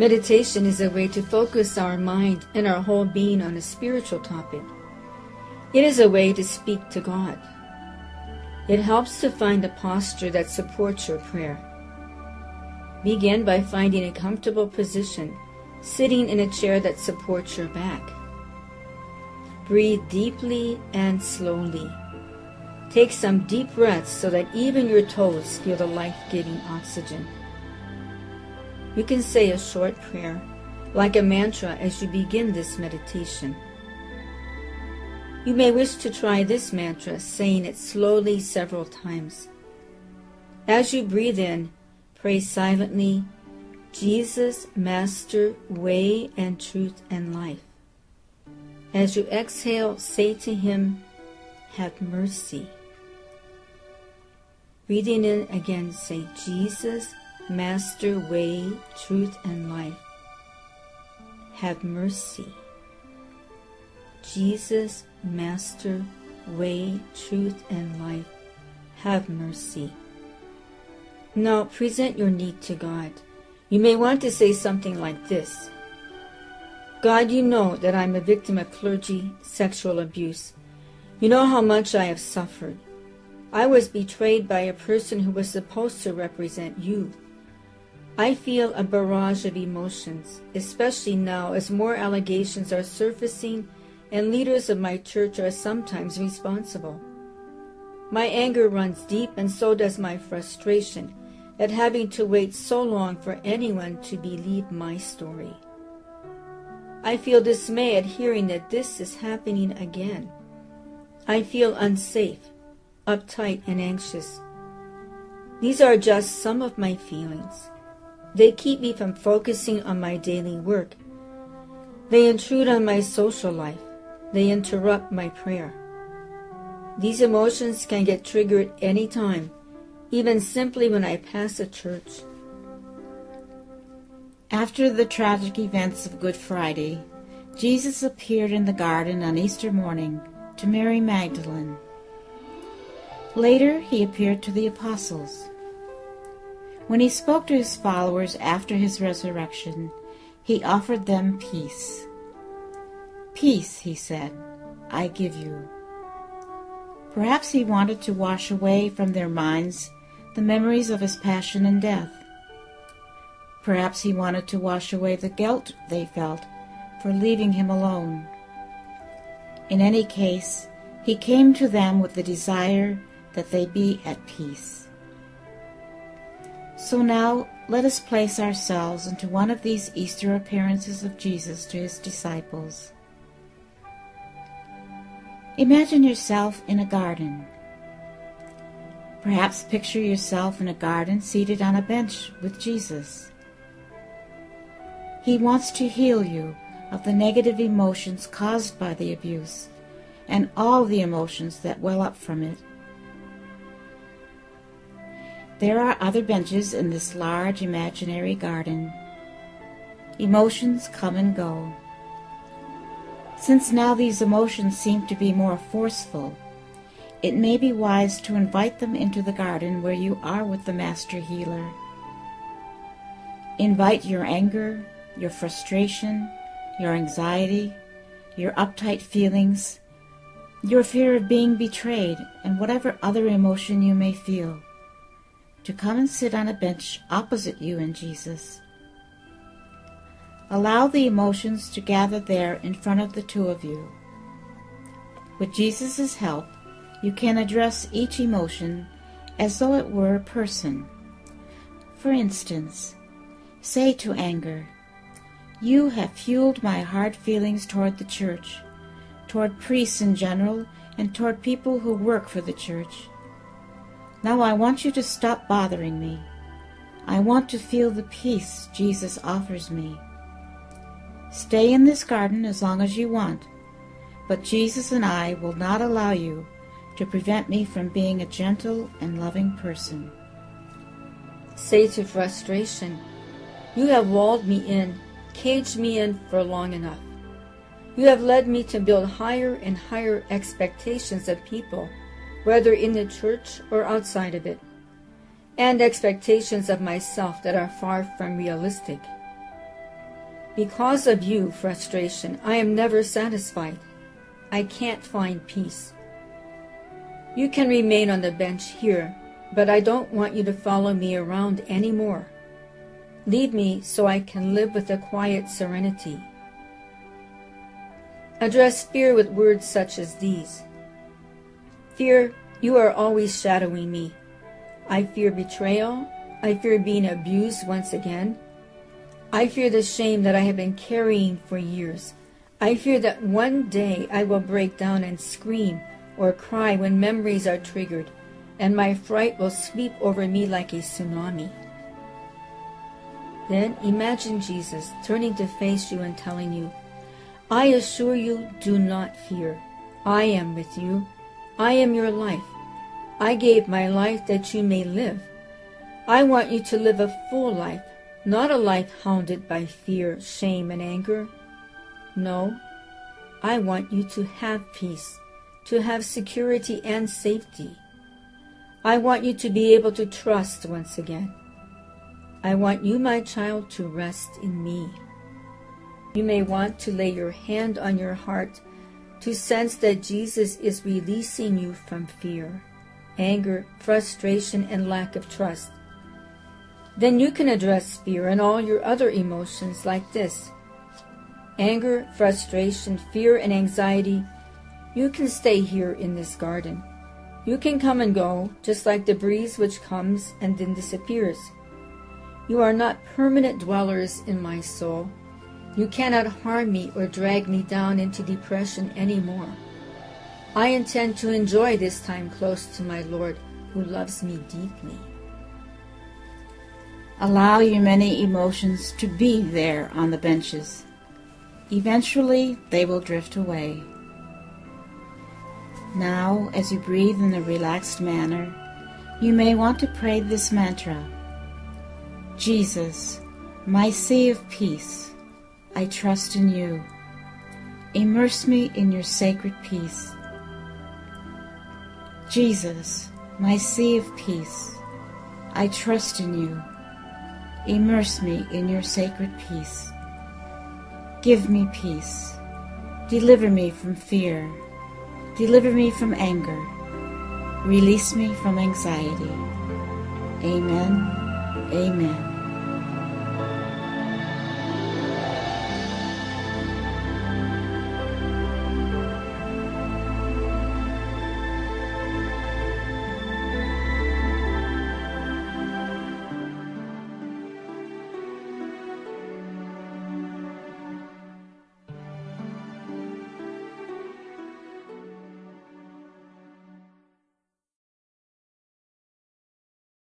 Meditation is a way to focus our mind and our whole being on a spiritual topic. It is a way to speak to God. It helps to find a posture that supports your prayer. Begin by finding a comfortable position, sitting in a chair that supports your back. Breathe deeply and slowly. Take some deep breaths so that even your toes feel the life-giving oxygen. You can say a short prayer, like a mantra, as you begin this meditation. You may wish to try this mantra, saying it slowly several times. As you breathe in, pray silently, Jesus, Master, Way and Truth and Life. As you exhale, say to Him, have mercy. Breathing in again, say, Jesus, Master, Way, Truth and Life. Have mercy. Jesus, Master, Way, Truth and Life. Have mercy. Now present your need to God. You may want to say something like this. God, you know that I'm a victim of clergy sexual abuse. You know how much I have suffered. I was betrayed by a person who was supposed to represent you. I feel a barrage of emotions, especially now as more allegations are surfacing and leaders of my church are sometimes responsible. My anger runs deep, and so does my frustration at having to wait so long for anyone to believe my story. I feel dismay at hearing that this is happening again. I feel unsafe, uptight, and anxious. These are just some of my feelings. They keep me from focusing on my daily work. They intrude on my social life. They interrupt my prayer. These emotions can get triggered any time, even simply when I pass a church. After the tragic events of Good Friday, Jesus appeared in the garden on Easter morning to Mary Magdalene. Later, he appeared to the apostles. When he spoke to his followers after his resurrection, he offered them peace. Peace, he said, I give you. Perhaps he wanted to wash away from their minds the memories of his passion and death. Perhaps he wanted to wash away the guilt they felt for leaving him alone. In any case, he came to them with the desire that they be at peace. So now, let us place ourselves into one of these Easter appearances of Jesus to his disciples. Imagine yourself in a garden. Perhaps picture yourself in a garden seated on a bench with Jesus. He wants to heal you of the negative emotions caused by the abuse and all the emotions that well up from it. There are other benches in this large imaginary garden. Emotions come and go. Since now these emotions seem to be more forceful, it may be wise to invite them into the garden where you are with the Master Healer. Invite your anger, your frustration, your anxiety, your uptight feelings, your fear of being betrayed, and whatever other emotion you may feel, to come and sit on a bench opposite you and Jesus. Allow the emotions to gather there in front of the two of you. With Jesus' help, you can address each emotion as though it were a person. For instance, say to anger, You have fueled my hard feelings toward the church, toward priests in general, and toward people who work for the church. Now I want you to stop bothering me. I want to feel the peace Jesus offers me. Stay in this garden as long as you want, but Jesus and I will not allow you to prevent me from being a gentle and loving person. Say to frustration, You have walled me in, caged me in for long enough. You have led me to build higher and higher expectations of people, whether in the church or outside of it, and expectations of myself that are far from realistic. Because of you, frustration, I am never satisfied. I can't find peace. You can remain on the bench here, but I don't want you to follow me around anymore. Leave me so I can live with a quiet serenity. Address fear with words such as these. Fear, you are always shadowing me. I fear betrayal. I fear being abused once again. I fear the shame that I have been carrying for years. I fear that one day I will break down and scream or cry when memories are triggered, and my fright will sweep over me like a tsunami. Then imagine Jesus turning to face you and telling you, I assure you, do not fear. I am with you. I am your life. I gave my life that you may live. I want you to live a full life, not a life hounded by fear, shame, and anger. No, I want you to have peace, to have security and safety. I want you to be able to trust once again. I want you, my child, to rest in me. You may want to lay your hand on your heart to sense that Jesus is releasing you from fear, anger, frustration, and lack of trust. Then you can address fear and all your other emotions like this. Anger, frustration, fear, and anxiety, you can stay here in this garden. You can come and go, just like the breeze which comes and then disappears. You are not permanent dwellers in my soul. You cannot harm me or drag me down into depression anymore. I intend to enjoy this time close to my Lord, who loves me deeply. Allow your many emotions to be there on the benches. Eventually, they will drift away. Now, as you breathe in a relaxed manner, you may want to pray this mantra. Jesus, my sea of peace, I trust in you. Immerse me in your sacred peace. Jesus, my sea of peace, I trust in you. Immerse me in your sacred peace. Give me peace. Deliver me from fear. Deliver me from anger. Release me from anxiety. Amen. Amen.